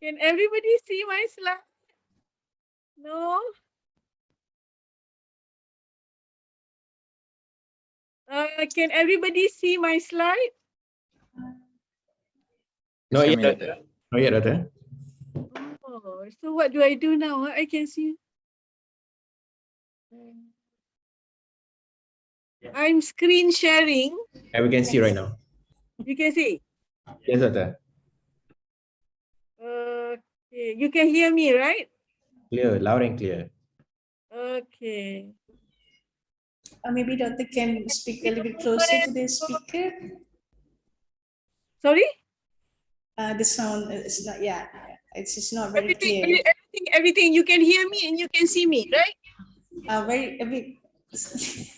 Can everybody see my slide? No? Can everybody see my slide? Not Yes, yet, kami, Doctor. Not yet, Doctor. Oh, so what do I do now? I can see. I'm screen sharing. And we can see right now. You can see. Yes, Doctor. Okay, you can hear me, right? Clear, loud and clear. Okay. Maybe Doctor can speak a little bit closer to the speaker. Sorry? The sound is not, yeah, it's just not very clear. Everything. You can hear me and you can see me, right? A bit. Yes.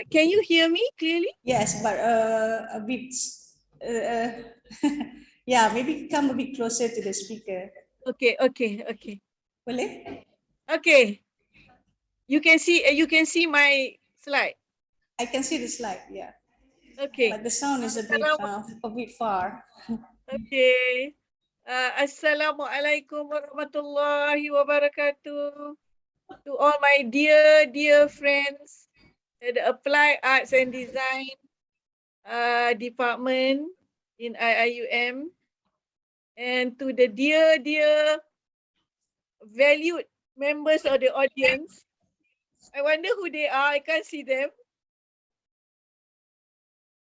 Can you hear me clearly? Yes, but a bit. Yeah, maybe come a bit closer to the speaker. Okay. Boleh? Okay. You can see my slide. I can see the slide, yeah. Okay. But the sound is a bit far. Okay. Assalamualaikum warahmatullahi wabarakatuh. To all my dear friends at the Applied Arts and Design department in IIUM, and to the dear valued members of the audience. I wonder who they are. I can't see them.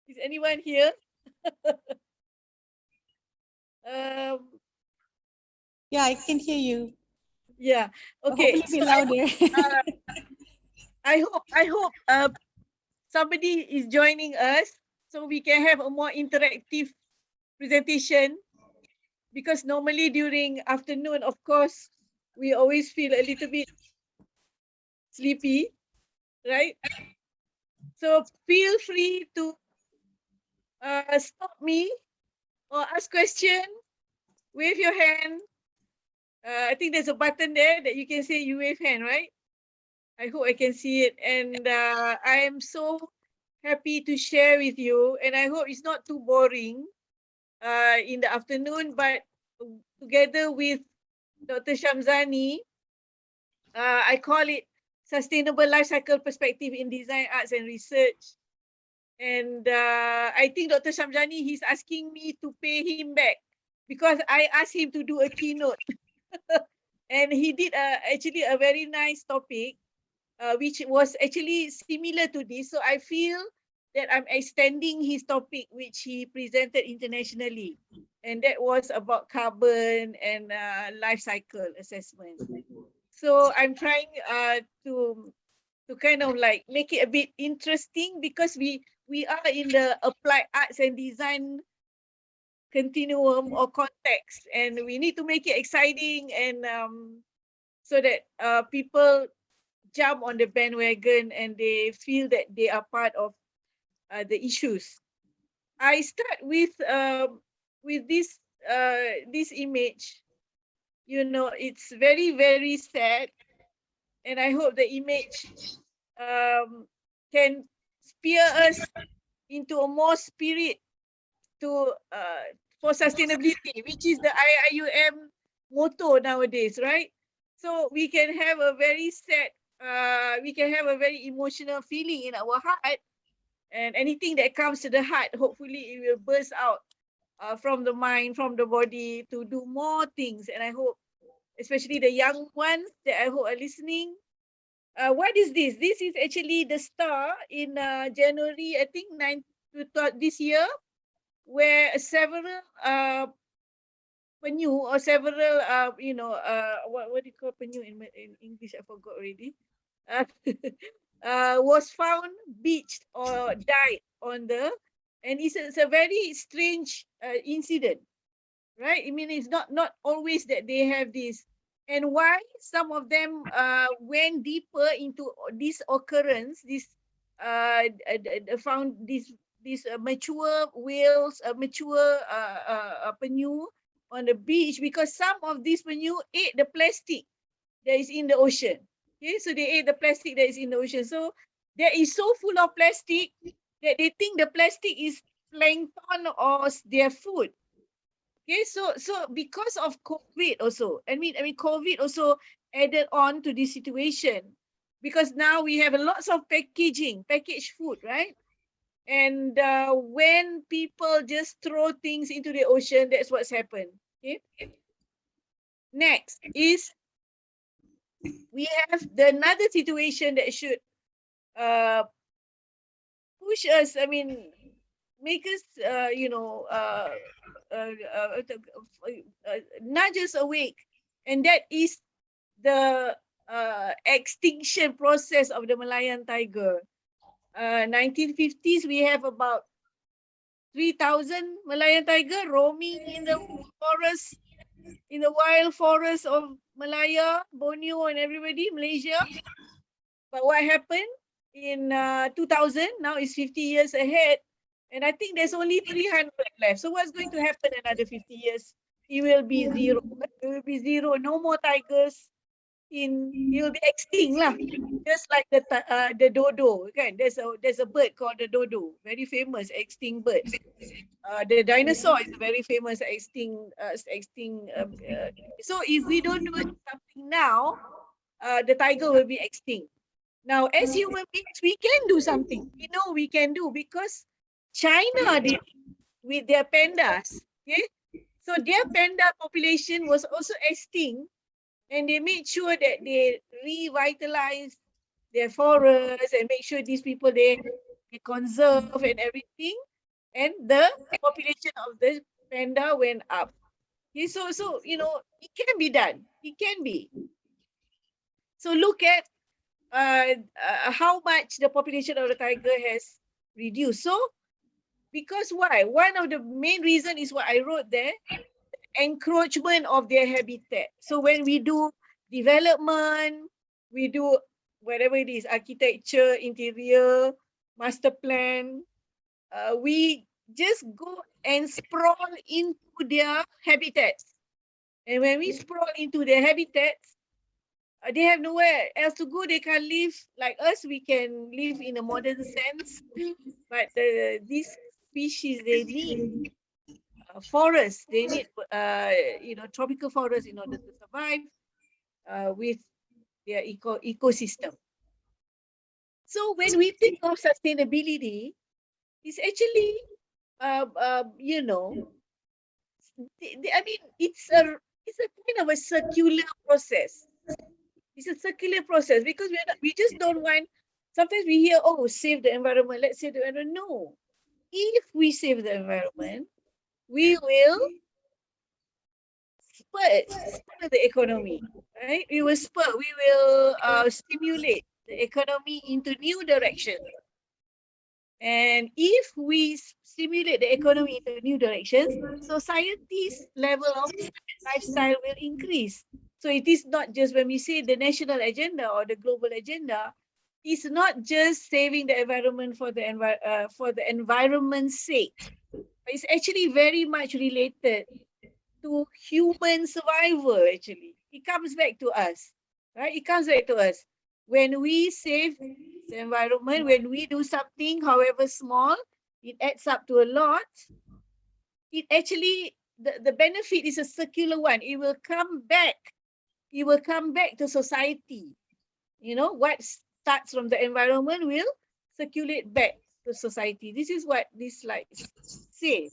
Is anyone here? Yeah, I can hear you. Yeah. Okay. Hopefully be louder. I hope somebody is joining us so we can have a more interactive presentation, because normally during afternoon, of course, we always feel a little bit sleepy, right? So feel free to stop me or ask question, wave your hand. I think there's a button there that you can say you wave hand, right? I hope I can see it. And I am so happy to share with you, and I hope it's not too boring in the afternoon, but together with Dr. Shamzani, I call it Sustainable Life Cycle Perspective in Design, Arts and Research. And I think Dr. Shamzani, he's asking me to pay him back because I asked him to do a keynote. And he did actually a very nice topic, which was actually similar to this. So I feel that I'm extending his topic, which he presented internationally. And that was about carbon and life cycle assessment. So I'm trying to kind of like make it a bit interesting, because we are in the applied arts and design continuum or context, and we need to make it exciting, and so that people jump on the bandwagon and they feel that they are part of the issues. I start with this image. You know, it's very sad, and I hope the image can steer us into a more spirit to for sustainability, which is the IIUM motto nowadays, right? So we can have a very sad, we can have a very emotional feeling in our heart, and anything that comes to the heart, hopefully it will burst out from the mind, from the body, to do more things. And I hope, especially the young ones that I hope are listening. What is this? This is actually the star in January, I think, this year, where several penyu or several what do you call penyu in English? I forgot already. Was found beached or died on the, and it's a very strange incident, right? I mean, it's not always that they have this. And why some of them went deeper into this occurrence, this found these mature whales, mature penyu on the beach, because some of these penyu ate the plastic that is in the ocean. Okay, so they ate the plastic that is in the ocean. So that is so full of plastic that they think the plastic is plankton or their food. Okay, so because of COVID also, COVID also added on to this situation, because now we have lots of packaged food, right? And when people just throw things into the ocean, that's what's happened. Okay. Next is we have another situation that should push us. Make us nudge us awake, and that is the extinction process of the Malayan tiger. 1950s, we have about 3,000 Malayan tiger roaming in the forest, in the wild forest of Malaya, Borneo, and everybody, Malaysia. But what happened in 2000? Now it's 50 years ahead, and I think there's only 300 left. So what's going to happen another 50 years? It will be zero. It will be zero. No more tigers. It will be extinct lah. Just like the dodo. Okay? There's a bird called the dodo, very famous extinct bird. The dinosaur is a very famous extinct. So if we don't do something now, the tiger will be extinct. Now, as human beings, we can do something. We know we can do, because China did with their pandas. Okay, so their panda population was also extinct, and they made sure that they revitalize their forests and make sure these people they conserve and everything, and the population of the panda went up. Okay, so it can be done. It can be. So look at how much the population of the tiger has reduced. So because why? One of the main reason is what I wrote there, encroachment of their habitat. So when we do development, we do whatever it is, architecture, interior, master plan, we just go and sprawl into their habitats. And when we sprawl into their habitats, they have nowhere else to go. They can't live like us. We can live in a modern sense, but these species, they need forests. They need tropical forests in order to survive with their ecosystem. So when we think of sustainability, it's actually it's a kind of a circular process. It's a circular process, because we just don't want. Sometimes we hear, oh, save the environment. Let's save the environment. No, if we save the environment, we will spur the economy, right? We will stimulate the economy into new directions. And if we stimulate the economy into new directions, society's level of lifestyle will increase. So it is not just when we say the national agenda or the global agenda, it's not just saving the environment for the environment's sake. It's actually very much related to human survival. Actually, it comes back to us, right? It comes back to us when we save the environment. When we do something, however small, it adds up to a lot. It actually, the benefit is a circular one. It will come back. It will come back to society. What starts from the environment will circulate back to society. This is what these slides say.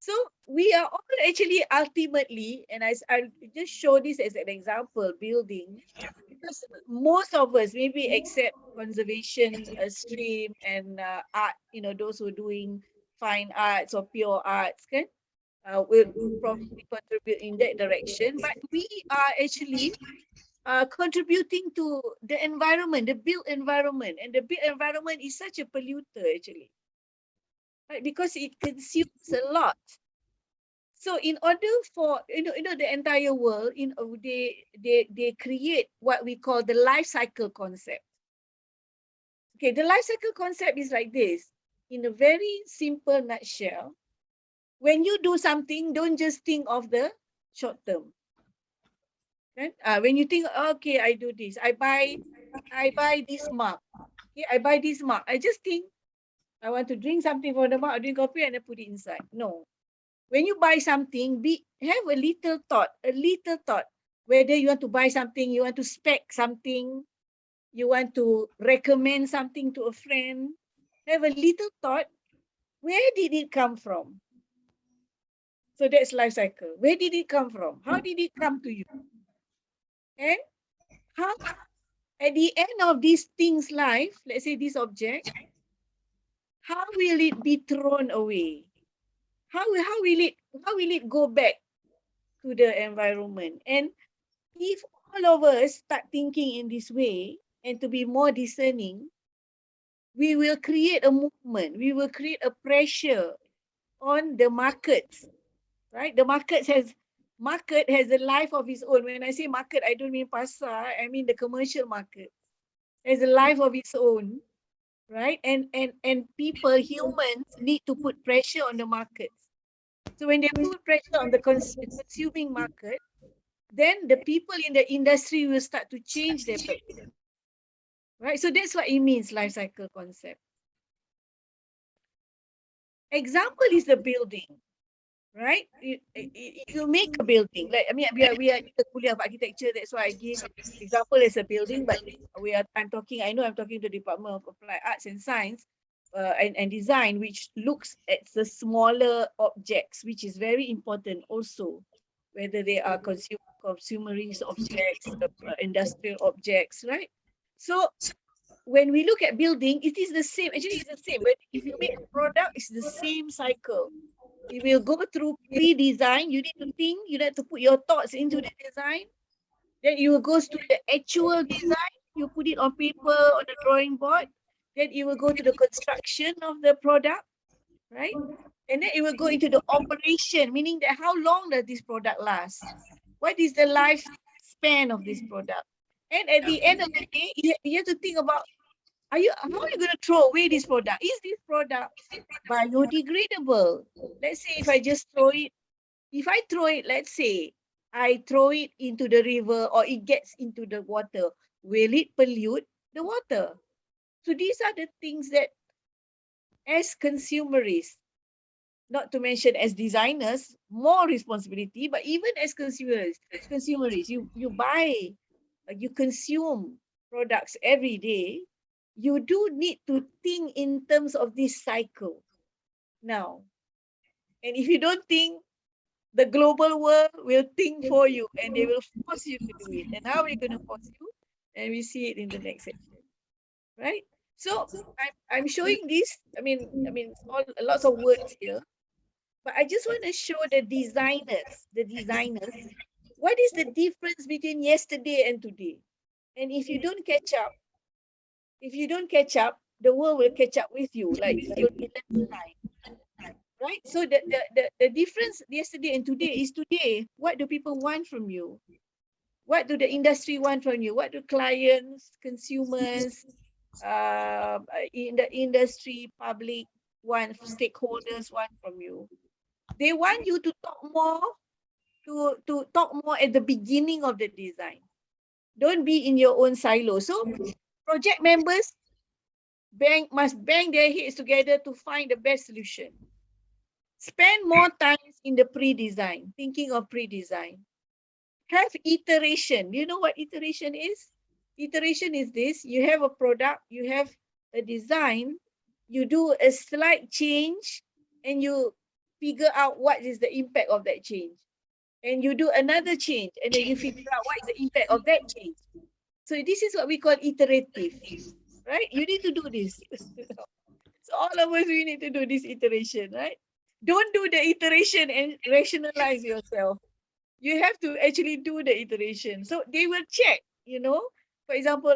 So we are all actually ultimately, and I'll just show this as an example, building, because most of us, maybe except conservation stream and art, those who are doing fine arts or pure arts, will probably contribute in that direction. But we are actually contributing to the environment, the built environment, and the built environment is such a polluter actually, right? Because it consumes a lot. So in order for the entire world, they create what we call the life cycle concept. Okay, the life cycle concept is like this. In a very simple nutshell, when you do something, don't just think of the short term. Right? When you think, okay, I do this, I buy this mug. Okay, I buy this mug. I just think I want to drink something from the mug, I drink coffee and I put it inside. No. When you buy something, have a little thought, whether you want to buy something, you want to spec something, you want to recommend something to a friend, have a little thought, where did it come from? So that's life cycle. Where did it come from? How did it come to you? And how, at the end of this thing's life, let's say this object, how will it be thrown away? How will it go back to the environment? And if all of us start thinking in this way and to be more discerning, we will create a movement, we will create a pressure on the markets, right? The market has a life of its own. When I say market, I don't mean pasar, I mean the commercial market has a life of its own, right? And people, humans need to put pressure on the markets. So when they put pressure on the consuming market, then the people in the industry will start to change their practice, right? So that's what it means, life cycle concept. Example is the building, right? You make a building. Like, I mean, we are in the Kuliah of Architecture. That's why I give example as a building. But I'm talking to Department of Applied Arts and Science and Design, which looks at the smaller objects, which is very important also, whether they are consumerist objects, industrial objects, right? So when we look at building, it is the same. Actually, it's the same. But if you make a product, it's the same cycle. You will go through pre-design. You need to think, you need to put your thoughts into the design. Then you will go to the actual design. You put it on paper, on the drawing board. Then you will go to the construction of the product, right? And then it will go into the operation, meaning that how long does this product last? What is the lifespan of this product? And at the end of the day, you have to think about, how are you going to throw away this product? Is this product biodegradable? Let's say if I throw it, let's say I throw it into the river or it gets into the water, will it pollute the water? So these are the things that, as consumerists, not to mention as designers, more responsibility, but even as consumerists, you buy, you consume products every day, you do need to think in terms of this cycle now. And if you don't think, the global world will think for you and they will force you to do it. And how are we going to force you? And we see it in the next section, right? So I'm showing this. I mean, it's all lots of words here, but I just want to show the designers, what is the difference between yesterday and today? And if you don't catch up, the world will catch up with you. Like you'll be left behind, right? So the difference yesterday and today is today. What do people want from you? What do the industry want from you? What do clients, consumers, in the industry, public want, stakeholders want from you? They want you to talk more, to talk more at the beginning of the design. Don't be in your own silo. So project members must bang their heads together to find the best solution. Spend more time in the pre-design, thinking of pre-design. Have iteration. You know what iteration is? Iteration is this: you have a product, you have a design, you do a slight change, and you figure out what is the impact of that change. And you do another change, and then you figure out what is the impact of that change. So this is what we call iterative, right? You need to do this. So all of us, we need to do this iteration, right? Don't do the iteration and rationalize yourself. You have to actually do the iteration. So they will check, for example,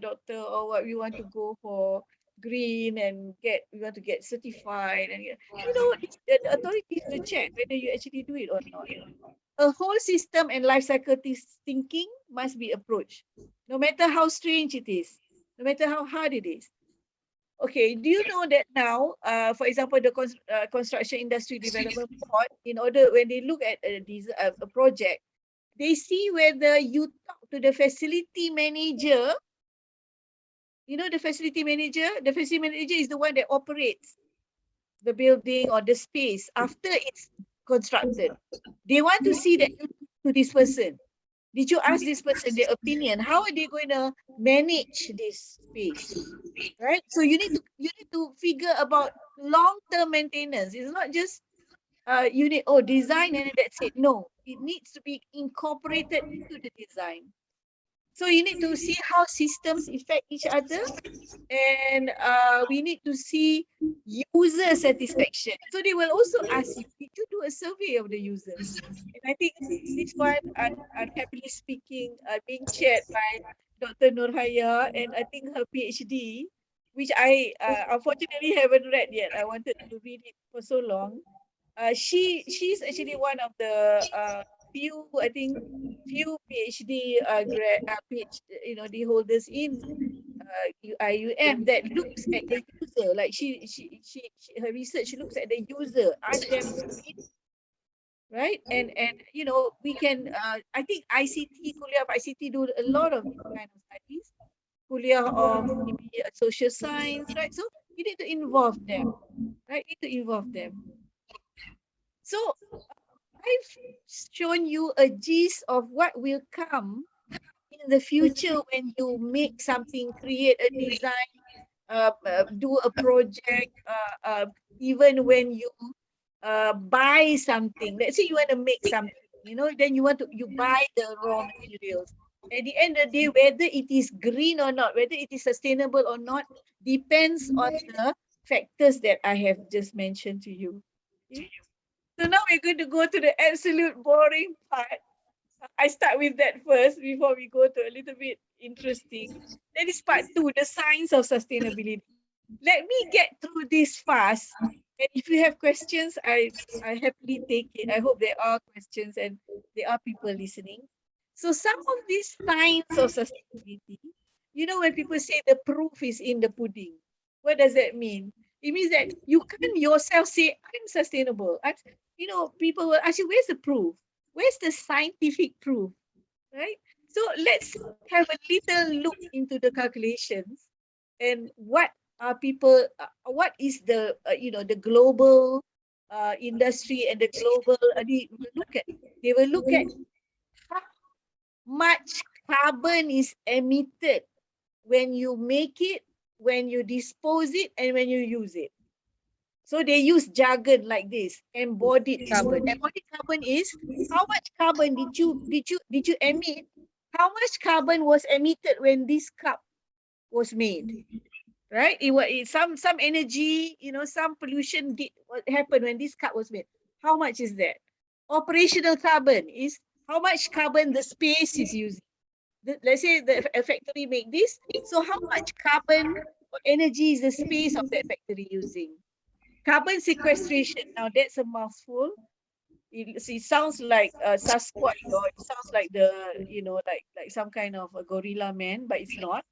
doctor, or what, we want to go for green and we want to get certified, and the authorities will check whether you actually do it or not. A whole system and life cycle thinking must be approached, no matter how strange it is, no matter how hard it is. Okay, do you know that now, for example, the construction industry development board, in order, when they look at a project, they see whether you talk to the facility manager you know, the facility manager is the one that operates the building or the space after it's constructed. They want to see that you talk to this person. Did you ask this person their opinion? How are they going to manage this space? Right? So you need to figure about long-term maintenance. It's not just you need design and that's it. No, it needs to be incorporated into the design. So you need to see how systems affect each other, and we need to see user satisfaction. So they will also ask you, did you do a survey of the users? And I think this one, happily speaking, being chaired by Dr. Nurhaya, and I think her PhD, which I unfortunately haven't read yet. I wanted to read it for so long. She's actually one of the few, I think, few PhD the holders in IUM that looks at the user. Like her research looks at the user, ask them to read, right? And we can I think ICT, Kuliah of ICT do a lot of this kind of studies, Kuliah of maybe social science, right? So you need to involve them, right? You need to involve them. So I've shown you a gist of what will come in the future when you make something, create a design, do a project, even when you buy something. Let's say you want to make something, then you buy the raw materials. At the end of the day, whether it is green or not, whether it is sustainable or not, depends on the factors that I have just mentioned to you. Okay? So now we're going to go to the absolute boring part. I start with that first before we go to a little bit interesting. That is part 2, the science of sustainability. Let me get through this fast. And if you have questions, I happily take it. I hope there are questions and there are people listening. So some of these signs of sustainability, when people say the proof is in the pudding, what does that mean? It means that you can't yourself say, I'm sustainable. People will ask you, where's the proof? Where's the scientific proof? Right? So let's have a little look into the calculations and what are people, what is the, the global industry and the global, they will look at how much carbon is emitted when you make it, when you dispose it, and when you use it. So they use jargon like this: embodied carbon. Embodied carbon is how much carbon did you emit? How much carbon was emitted when this cup was made? Right? It was some energy, some pollution did what happened when this cup was made. How much is that? Operational carbon is how much carbon the space is using. Let's say a factory make this. So how much carbon or energy is the space of that factory using? Carbon sequestration. Now that's a mouthful. It sounds like Sasquatch, or it sounds like like some kind of a gorilla man, but it's not.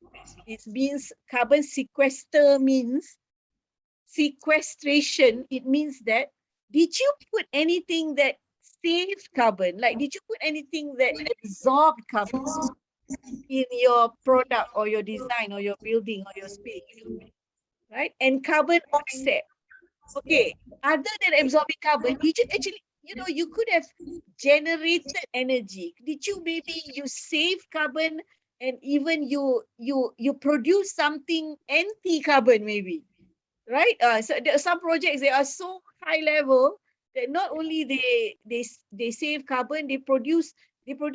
It means carbon sequester means sequestration. It means that did you put anything that saved carbon? Like did you put anything that absorbed carbon in your product or your design or your building or your space? Right? And carbon offset. Okay, other than absorbing carbon, did you actually, you could have generated energy. Did you save carbon, and even you produce something anti-carbon maybe, right? So there are some projects, they are so high level that not only they save carbon, they produce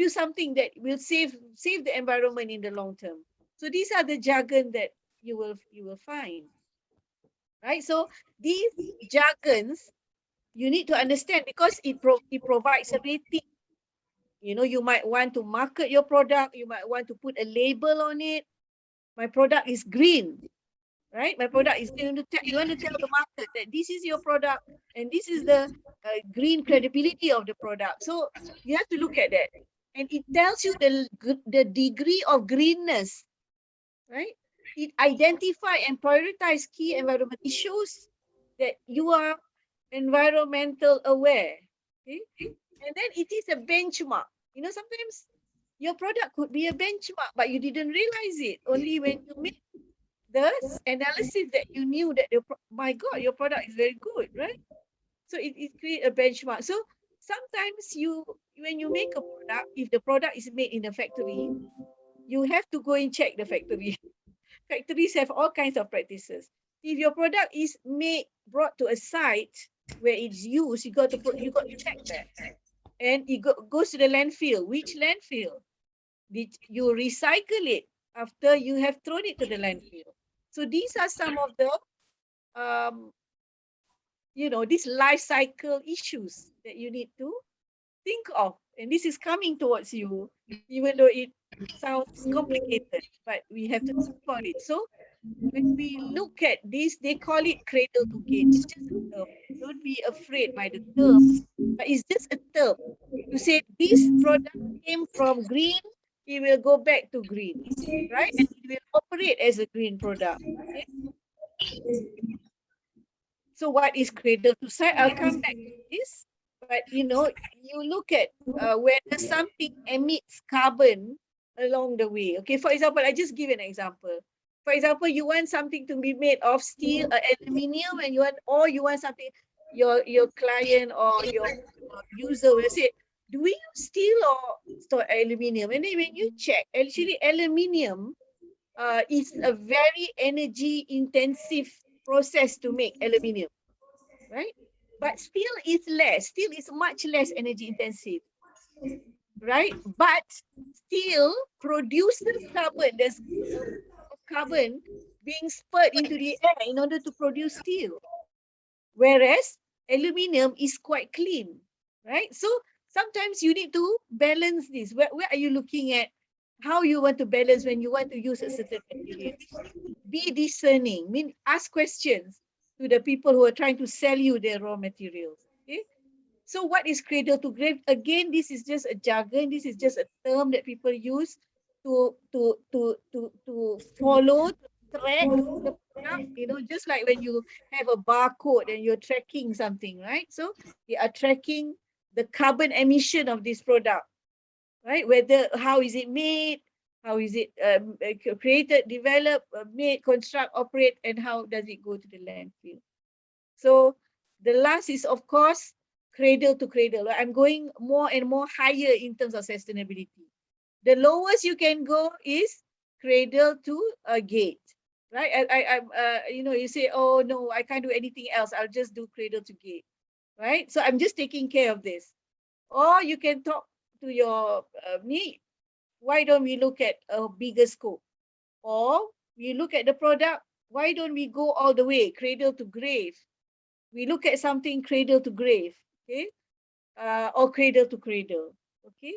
something that will save the environment in the long term. So these are the jargon that you will find. Right? So these jargons you need to understand because it provides a rating. You might want to market your product. You might want to put a label on it. My product is green, right? My product is green. You want to tell the market that this is your product and this is the green credibility of the product. So you have to look at that. And it tells you the degree of greenness, right? It identify and prioritize key environment. It shows that you are environmental aware. Okay? And then it is a benchmark. Sometimes your product could be a benchmark, but you didn't realize it only when you make the analysis that you knew that my God, your product is very good, right? So it create a benchmark. So sometimes when you make a product, if the product is made in a factory, you have to go and check the factory. Factories have all kinds of practices. If your product is brought to a site where it's used, you got to check that. And it goes to the landfill. Which landfill? Did you recycle it after you have thrown it to the landfill? So these are some of the um, these life cycle issues that you need to think of. And this is coming towards you, even though it sounds complicated, but we have to think about it. So when we look at this, they call it cradle to gate. It's just a term. Don't be afraid by the terms, but it's just a term. You say this product came from green, it will go back to green, right? And it will operate as a green product. Okay? So what is cradle to site? I'll come back to this. But you look at whether something emits carbon along the way. Okay, for example, I just give an example. For example, you want something to be made of steel, aluminium, and you want something, your client or your user will say, do we use steel or aluminium? And then when you check, actually aluminium is a very energy intensive process to make aluminium, right? But steel is less. Steel is much less energy intensive, right? But steel produces carbon. There's carbon being spurred into the air in order to produce steel. Whereas aluminium is quite clean, right? So sometimes you need to balance this. Where are you looking at how you want to balance when you want to use a certain material? Be discerning, ask questions to the people who are trying to sell you their raw materials. Okay. So what is cradle to grave? Again, this is just a jargon. This is just a term that people use to follow, to track the product. Just like when you have a barcode and you're tracking something, right? So they are tracking the carbon emission of this product, right? How is it made, how is it created, developed, made, construct, operate, and how does it go to the landfill? So the last is, of course, cradle to cradle. I'm going more and more higher in terms of sustainability. The lowest you can go is cradle to a gate, right? You say, oh no, I can't do anything else. I'll just do cradle to gate, right? So I'm just taking care of this. Or you can talk to your me. Why don't we look at a bigger scope? Or we look at the product. Why don't we go all the way, cradle to grave? We look at something cradle to grave, okay? Or cradle to cradle, okay?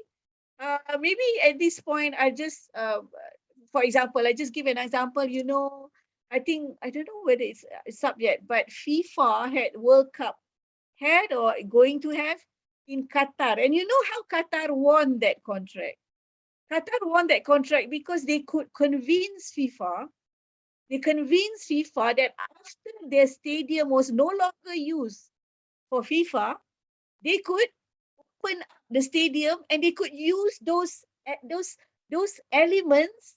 Maybe at this point, for example, I just give an example, I don't know whether it's up yet, but FIFA had World Cup, had or going to have in Qatar. And you know how Qatar won that contract? Qatar won that contract because they could convince FIFA. They convinced FIFA that after their stadium was no longer used for FIFA, they could open up the stadium and they could use those elements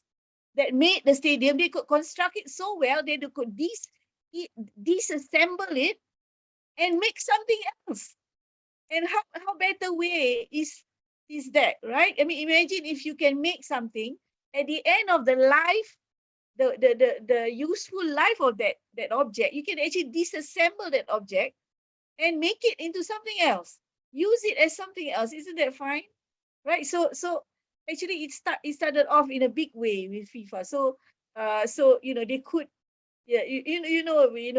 that made the stadium. They could construct it so well that they could disassemble it and make something else. And how better way is that, right? I mean, imagine if you can make something at the end of the life, the useful life of that object, you can actually disassemble that object and make it into something else. Use it as something else. Isn't that fine? Right? So actually it started off in a big way with FIFA. So they could, yeah,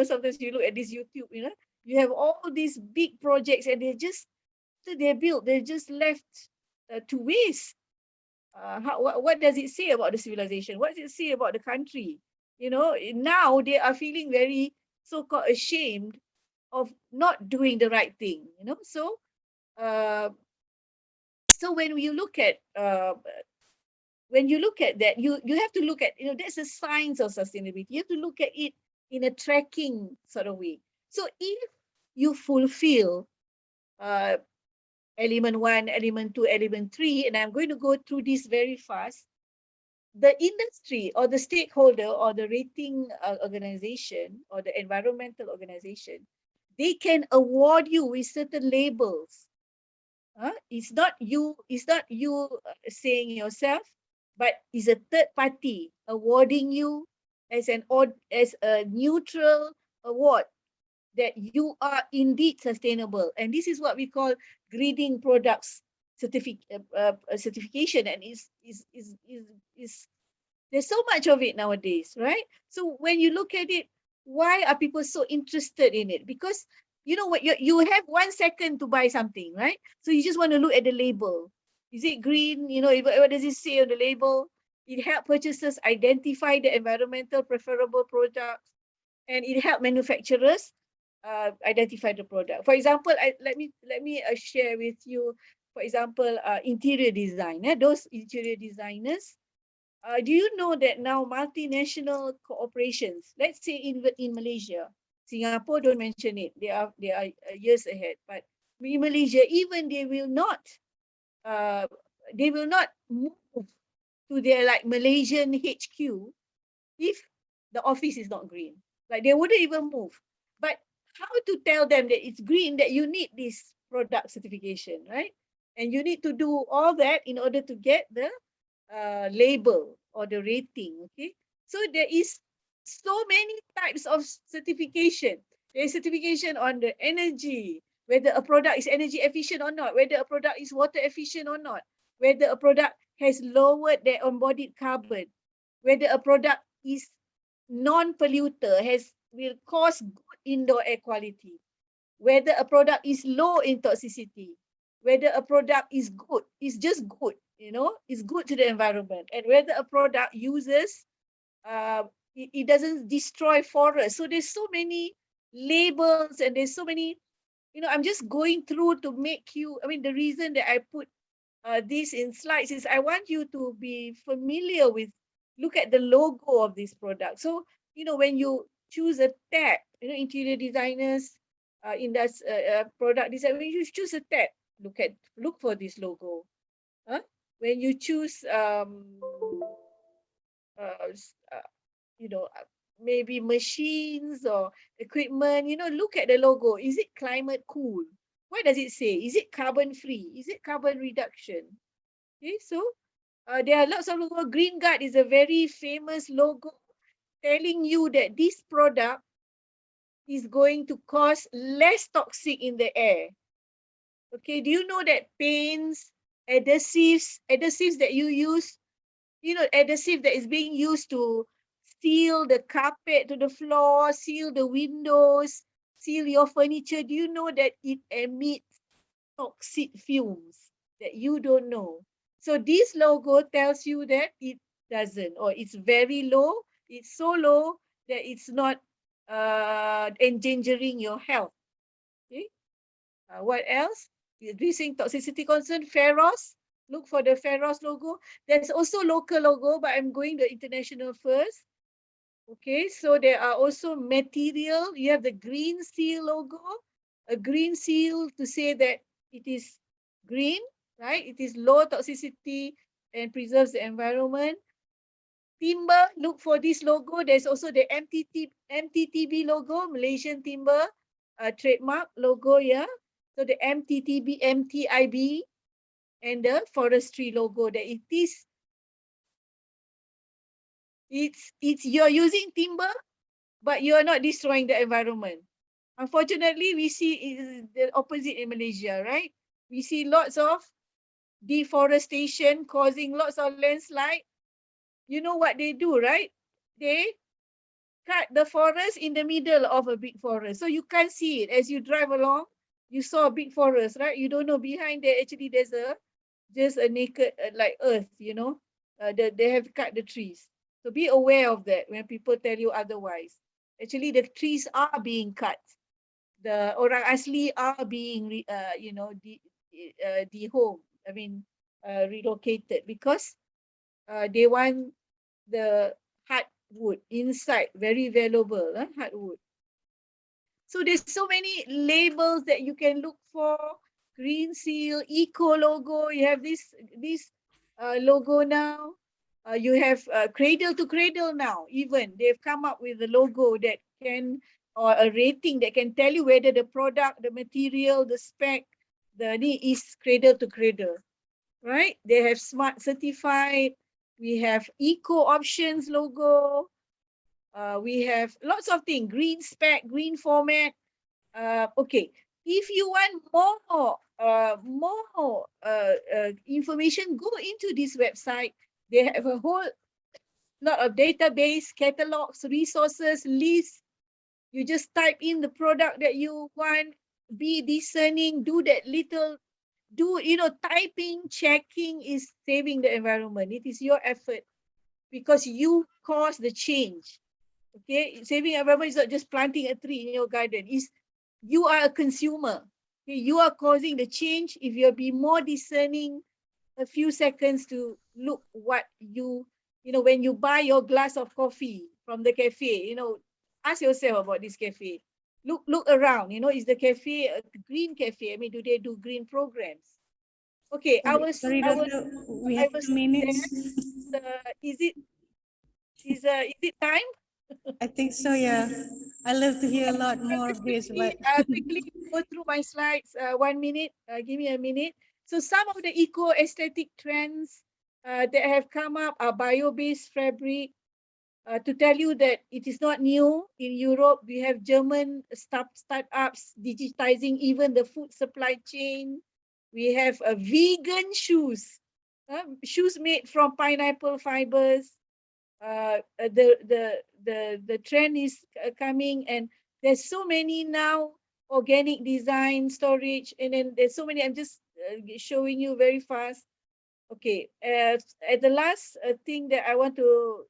sometimes you look at this YouTube, you have all these big projects and they're just left to waste. What does it say about the civilization? What does it say about the country? Now they are feeling very so-called ashamed of not doing the right thing. Uh, so when you look at that, you have to look at, that's a science of sustainability. You have to look at it in a tracking sort of way. So if you fulfill element 1, element 2, element 3, and I'm going to go through this very fast. the industry or the stakeholder or the rating organization or the environmental organization, they can award you with certain labels. It's not you saying yourself, but it's a third party awarding you as a neutral award that you are indeed sustainable. And this is what we call greening products certification, and is there's so much of it nowadays, right? So when you look at it, why are people so interested in it? Because you know what, you have 1 second to buy something, right? So you just want to look at the label. Is it green? You know, what does it say on the label? It helps purchasers identify the environmental preferable products, and it helps manufacturers identify the product. For example, let me share with you. For example, interior design. Those interior designers, do you know that now multinational corporations, let's say in Malaysia, Singapore, don't mention it, they are years ahead, but in Malaysia, even uh, they will not move to their like Malaysian HQ if the office is not green. Like they wouldn't even move. But how to tell them that it's green, that you need this product certification, right? And you need to do all that in order to get the label or the rating. Okay, so there is so many types of certification. There is certification on the energy, whether a product is energy efficient or not, whether a product is water efficient or not, whether a product has lowered their embodied carbon, whether a product is non-polluter, will cause good indoor air quality, whether a product is low in toxicity, whether a product is good, is just good, you know, is good to the environment, and whether a product uses, it doesn't destroy forests. So there's so many labels, and there's so many, you know, I'm just going through to make you, I mean, the reason that I put this in slides is I want you to be familiar with, look at the logo of this product. So, you know, when you choose a tab, you know, interior designers, in that product design, when you choose a tab, look for this logo. When you choose, uh, you know, maybe machines or equipment, you know, look at the logo. Is it climate cool? What does it say? Is it carbon free? Is it carbon reduction? Okay, so there are lots of logo. Green Guard is a very famous logo telling you that this product is going to cause less toxic in the air. Okay, do you know that paints, adhesives that you use, you know, adhesive that is being used to seal the carpet to the floor, seal the windows, seal your furniture, do you know that it emits toxic fumes that you don't know? So this logo tells you that it doesn't, or it's very low. It's so low that it's not endangering your health. Okay. What else? Reducing toxicity concern, Ferros. Look for the Ferros logo. There's also local logo, but I'm going the international first. Okay, so there are also material. You have the green seal logo, a green seal to say that it is green, right? It is low toxicity and preserves the environment. Timber, look for this logo. There's also the MTTB logo, Malaysian Timber trademark logo, yeah. So the MTTB, MTIB, and the forestry logo, that it is, it's you're using timber, but you're not destroying the environment. Unfortunately, we see the opposite in Malaysia, right? We see lots of deforestation causing lots of landslide. You know what they do, right? They cut the forest in the middle of a big forest. So you can't see it. As you drive along, you saw a big forest, right? You don't know behind there, actually there's just a naked like earth, you know. They have cut the trees. So be aware of that when people tell you otherwise. Actually, the trees are being cut. The orang asli are being, you know, dehomed. I mean, relocated because they want the hardwood inside, very valuable, hardwood. So there's so many labels that you can look for. Green seal, eco logo. You have this logo now. You have Cradle to Cradle now. Even they've come up with a logo that can, or a rating that can tell you whether the product, the material, the spec, the need is Cradle to Cradle, right? They have Smart Certified. We have Eco Options logo. We have lots of things, green spec, green format. Okay, if you want more information, go into this website. They have a whole lot of database, catalogs, resources, lists. You just type in the product that you want, be discerning, do that little, typing, checking is saving the environment. It is your effort because you cause the change. Okay, saving environment is not just planting a tree in your garden. You are a consumer. Okay? You are causing the change. If you'll be more discerning, a few seconds to look what when you buy your glass of coffee from the cafe, ask yourself about this cafe. Look around, is the cafe a green cafe? I mean, do they do green programs? Okay, Sorry, Doctor, we have 2 minutes. Is it time? I think so, yeah. I love to hear a lot more of this, but Quickly go through my slides. 1 minute. Give me a minute. So some of the eco-aesthetic trends that have come up are bio-based fabric. To tell you that it is not new. In Europe, we have German startups digitizing even the food supply chain. We have vegan shoes, shoes made from pineapple fibers. The trend is coming, and there's so many now, organic design, storage, and then there's so many. I'm just showing you very fast. Okay, at the last thing that I want to,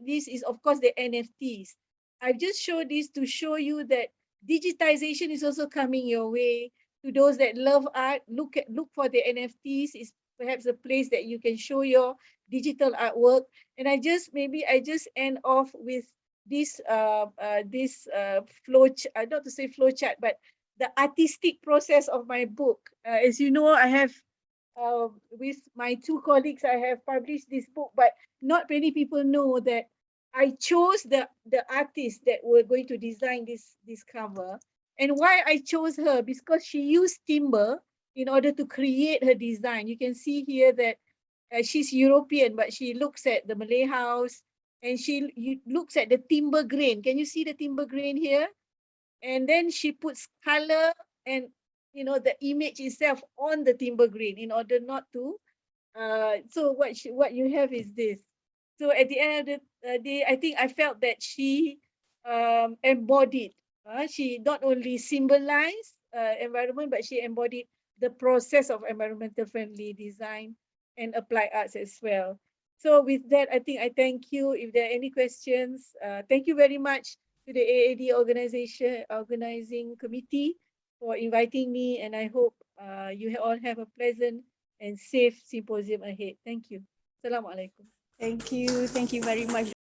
this is of course the NFTs. I've just showed this to show you that digitization is also coming your way. To those that love art, look for the NFTs. Is perhaps a place that you can show your digital artwork. And I just end off with this flow not to say flow chart, but the artistic process of my book. As you know, I have with my 2 colleagues, I have published this book, but not many people know that I chose the artist that were going to design this cover. And why I chose her, because she used timber in order to create her design. You can see here that she's European, but she looks at the Malay house, and she looks at the timber grain. Can you see the timber grain here? And then she puts color and the image itself on the timber grain in order not to. So what you have is this. So at the end of the day, I think I felt that she embodied. She not only symbolized environment, but she embodied the process of environmental friendly design and applied arts as well. So with that, I think I thank you. If there are any questions, thank you very much to the AAD organizing committee for inviting me, and I hope you all have a pleasant and safe symposium ahead. Thank you. Assalamualaikum. thank you very much.